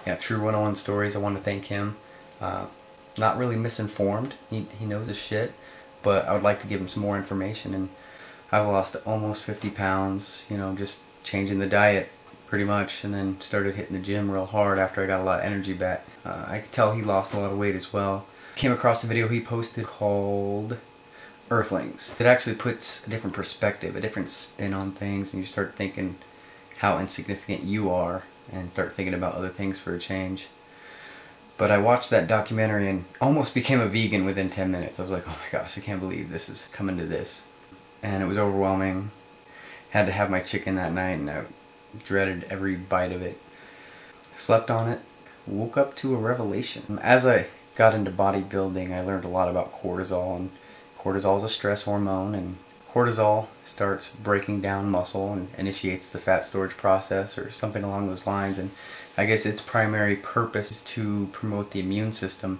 Yeah, True 101 Stories, I want to thank him. Not really misinformed, he knows his shit, but I would like to give him some more information. And I've lost almost 50 pounds, you know, just changing the diet pretty much, and then started hitting the gym real hard after I got a lot of energy back. I could tell he lost a lot of weight as well. Came across a video he posted called Earthlings. It actually puts a different perspective, a different spin on things, and you start thinking how insignificant you are and start thinking about other things for a change. But I watched that documentary and almost became a vegan within 10 minutes. I was like, oh my gosh, I can't believe this is coming to this. And it was overwhelming. Had to have my chicken that night and I dreaded every bite of it. Slept on it. Woke up to a revelation. As I got into bodybuilding, I learned a lot about cortisol. And cortisol is a stress hormone, and cortisol starts breaking down muscle and initiates the fat storage process or something along those lines. And I guess its primary purpose is to promote the immune system,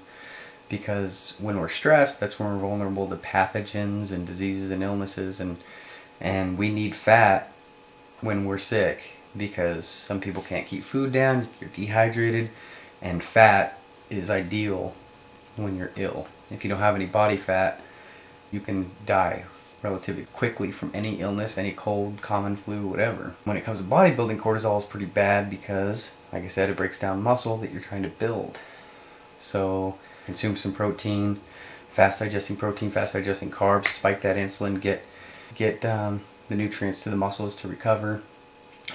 because when we're stressed, that's when we're vulnerable to pathogens and diseases and illnesses, and we need fat when we're sick, because some people can't keep food down, you're dehydrated, and fat is ideal when you're ill. If you don't have any body fat, you can die relatively quickly from any illness, any cold, common flu, whatever. When it comes to bodybuilding, cortisol is pretty bad because, like I said, it breaks down muscle that you're trying to build. So consume some protein, fast digesting protein, fast digesting carbs, spike that insulin, get the nutrients to the muscles to recover,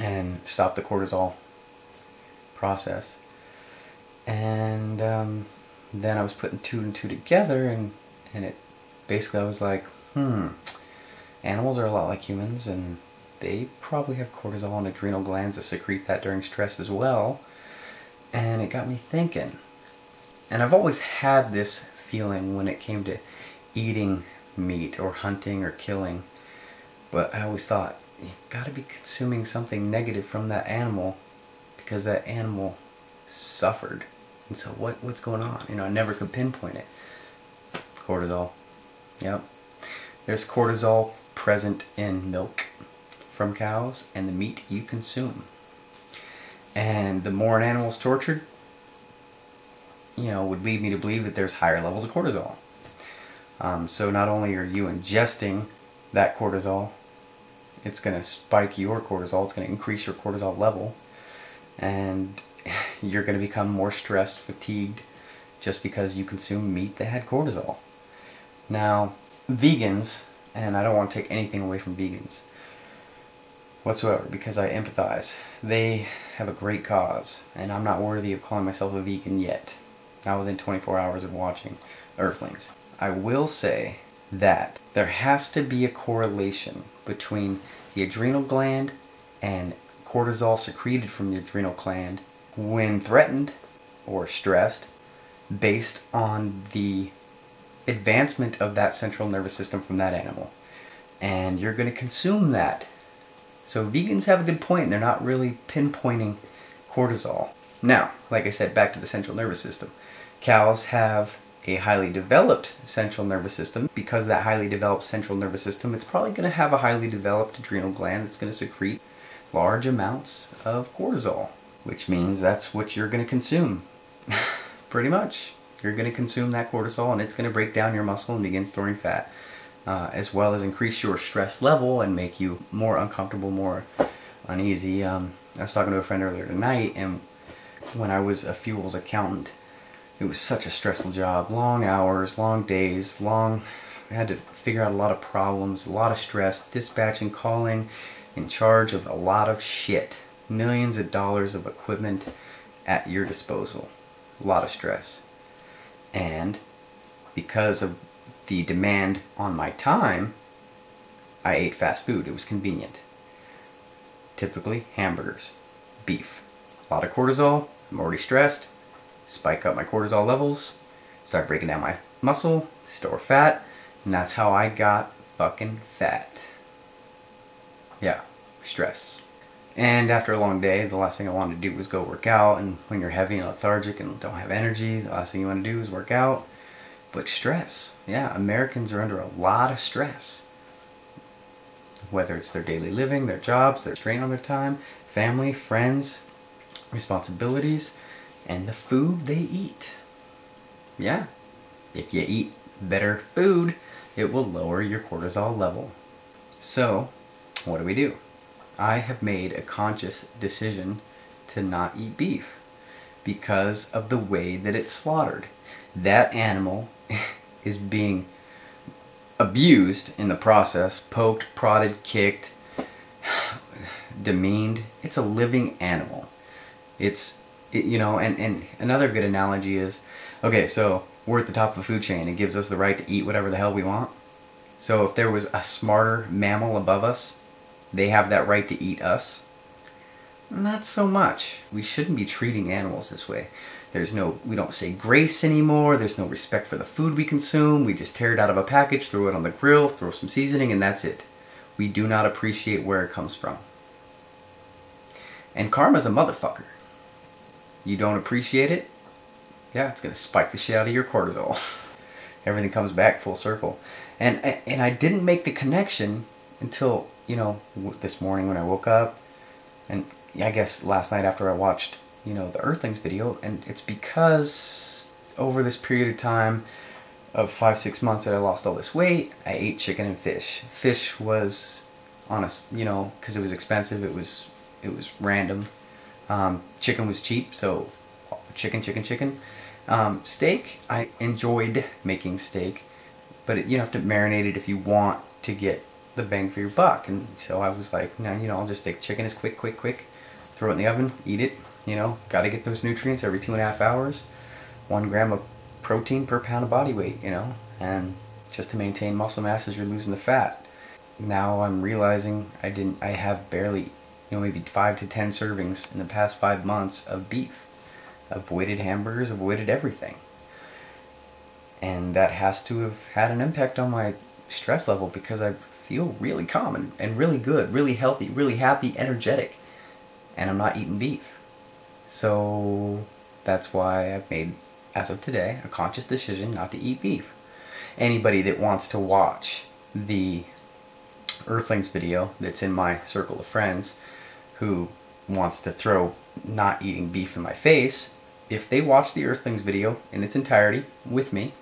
and stop the cortisol process. And then I was putting two and two together, and it basically, I was like, animals are a lot like humans, and they probably have cortisol and adrenal glands that secrete that during stress as well. And it got me thinking. And I've always had this feeling when it came to eating meat or hunting or killing, but I always thought, you gotta be consuming something negative from that animal because that animal suffered. And so what's going on? You know, I never could pinpoint it. Cortisol. Yep. There's cortisol present in milk from cows and the meat you consume. And the more an animal's tortured, you know, would lead me to believe that there's higher levels of cortisol. So not only are you ingesting that cortisol, it's going to spike your cortisol, it's going to increase your cortisol level, and you're going to become more stressed, fatigued, just because you consume meat that had cortisol. Now, vegans, and I don't want to take anything away from vegans whatsoever, because I empathize. They have a great cause, and I'm not worthy of calling myself a vegan yet. Not within 24 hours of watching Earthlings. I will say that there has to be a correlation between the adrenal gland and cortisol secreted from the adrenal gland when threatened or stressed, based on the advancement of that central nervous system from that animal. And you're going to consume that. So vegans have a good point. They're not really pinpointing cortisol. Now, like I said, back to the central nervous system. Cows have a highly developed central nervous system. Because of that highly developed central nervous system, it's probably going to have a highly developed adrenal gland that's going to secrete large amounts of cortisol, which means that's what you're going to consume. Pretty much. You're going to consume that cortisol, and it's going to break down your muscle and begin storing fat, as well as increase your stress level and make you more uncomfortable, more uneasy. I was talking to a friend earlier tonight, and when I was a fuels accountant, it was such a stressful job. Long hours, long days, I had to figure out a lot of problems, a lot of stress, dispatching, calling, in charge of a lot of shit. Millions of dollars of equipment at your disposal. A lot of stress. And because of the demand on my time, I ate fast food. It was convenient. Typically hamburgers, beef. A lot of cortisol. I'm already stressed. Spike up my cortisol levels, start breaking down my muscle, store fat, and that's how I got fucking fat. Yeah, stress. And after a long day, the last thing I wanted to do was go work out, and when you're heavy and lethargic and don't have energy, the last thing you want to do is work out. But stress, yeah, Americans are under a lot of stress. Whether it's their daily living, their jobs, their strain on their time, family, friends, responsibilities. and the food they eat. Yeah, if you eat better food, it will lower your cortisol level. So, what do? I have made a conscious decision to not eat beef because of the way that it's slaughtered. That animal is being abused in the process, poked, prodded, kicked, demeaned. It's a living animal. You know, and another good analogy is, okay, so we're at the top of the food chain. It gives us the right to eat whatever the hell we want. So if there was a smarter mammal above us, they have that right to eat us? Not so much. We shouldn't be treating animals this way. We don't say grace anymore. There's no respect for the food we consume. We just tear it out of a package, throw it on the grill, throw some seasoning, and that's it. We do not appreciate where it comes from. And karma's a motherfucker. You don't appreciate it? Yeah, it's going to spike the shit out of your cortisol. Everything comes back full circle. And I didn't make the connection until, you know, this morning when I woke up. And I guess last night after I watched, you know, the Earthlings video. And it's because over this period of time of 5-6 months that I lost all this weight, I ate chicken and fish. Fish was honest, you know, because it was expensive. It was random. Chicken was cheap, so chicken. Steak, I enjoyed making steak, but you have to marinate it if you want to get the bang for your buck. And so I was like, no, you know, I'll just take chicken is quick, throw it in the oven, eat it, you know, got to get those nutrients every 2.5 hours, 1 gram of protein per pound of body weight, you know, and just to maintain muscle mass as you're losing the fat. Now I'm realizing I have barely, you know, maybe 5 to 10 servings in the past 5 months of beef. Avoided hamburgers, avoided everything. And that has to have had an impact on my stress level because I feel really calm and really good, really healthy, really happy, energetic. And I'm not eating beef. So that's why I've made, as of today, a conscious decision not to eat beef. Anybody that wants to watch the Earthlings video that's in my circle of friends who wants to throw not eating beef in my face, if they watch the Earthlings video in its entirety with me,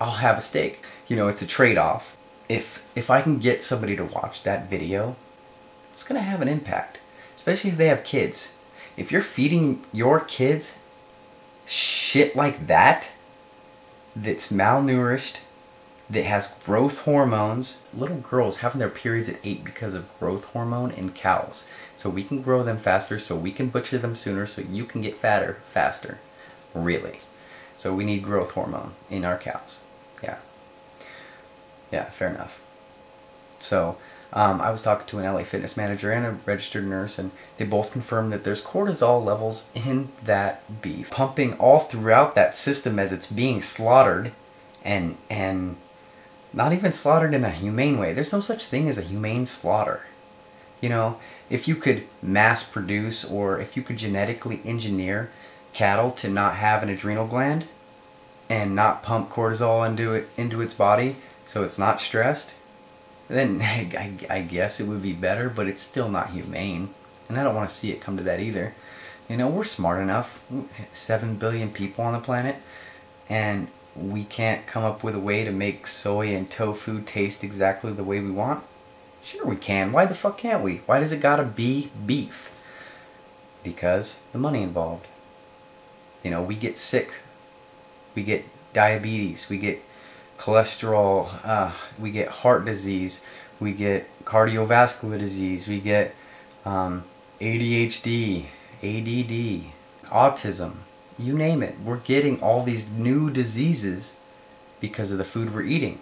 I'll have a steak. You know, it's a trade-off. If I can get somebody to watch that video, it's going to have an impact, especially if they have kids. If you're feeding your kids shit like that, that's malnourished, that has growth hormones. Little girls having their periods at 8 because of growth hormone in cows. So we can grow them faster, so we can butcher them sooner, so you can get fatter faster. Really. So we need growth hormone in our cows. Yeah. Yeah, fair enough. So I was talking to an LA fitness manager and a registered nurse, and they both confirmed that there's cortisol levels in that beef, pumping all throughout that system as it's being slaughtered, and not even slaughtered in a humane way. There's no such thing as a humane slaughter. You know, if you could mass produce, or if you could genetically engineer cattle to not have an adrenal gland and not pump cortisol into its body so it's not stressed, then I guess it would be better, but it's still not humane. And I don't want to see it come to that either. You know, we're smart enough. 7 billion people on the planet, and we can't come up with a way to make soy and tofu taste exactly the way we want. Sure we can. Why the fuck can't we? Why does it gotta be beef? Because the money involved. You know, we get sick. We get diabetes. We get cholesterol. We get heart disease. We get cardiovascular disease. We get ADHD, ADD, autism. You name it. We're getting all these new diseases because of the food we're eating.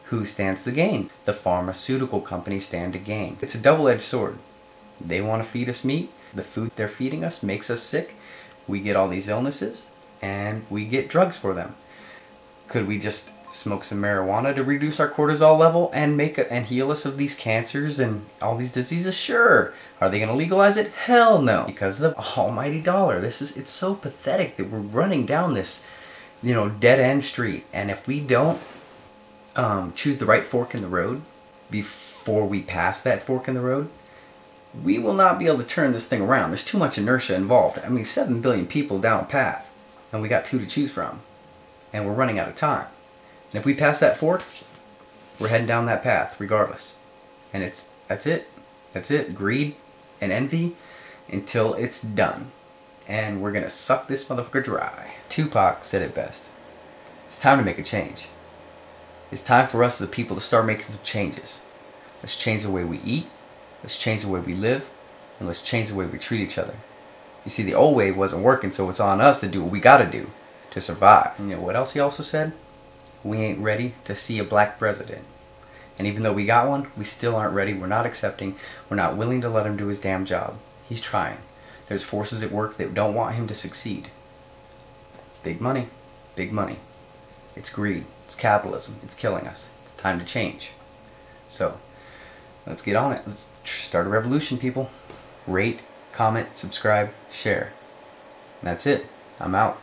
Who stands to gain? The pharmaceutical companies stand to gain. It's a double-edged sword. They want to feed us meat. The food they're feeding us makes us sick. We get all these illnesses, and we get drugs for them. Could we just smoke some marijuana to reduce our cortisol level and heal us of these cancers and all these diseases? Sure. Are they going to legalize it? Hell no. Because of the almighty dollar. It's so pathetic that we're running down this, you know, dead-end street. And if we don't choose the right fork in the road before we pass that fork in the road, we will not be able to turn this thing around. There's too much inertia involved. I mean, 7 billion people down a path, and we got 2 to choose from, and we're running out of time. And if we pass that fork, we're heading down that path regardless. And that's it. Greed and envy until it's done. And we're gonna suck this motherfucker dry. Tupac said it best. It's time to make a change. It's time for us as a people to start making some changes. Let's change the way we eat. Let's change the way we live. And let's change the way we treat each other. You see, the old way wasn't working, so it's on us to do what we gotta do to survive. And you know what else he also said? We ain't ready to see a black president. And even though we got one, we still aren't ready. We're not accepting. We're not willing to let him do his damn job. He's trying. There's forces at work that don't want him to succeed. Big money. Big money. It's greed. It's capitalism. It's killing us. It's time to change. So, let's get on it. Let's start a revolution, people. Rate, comment, subscribe, share. And that's it. I'm out.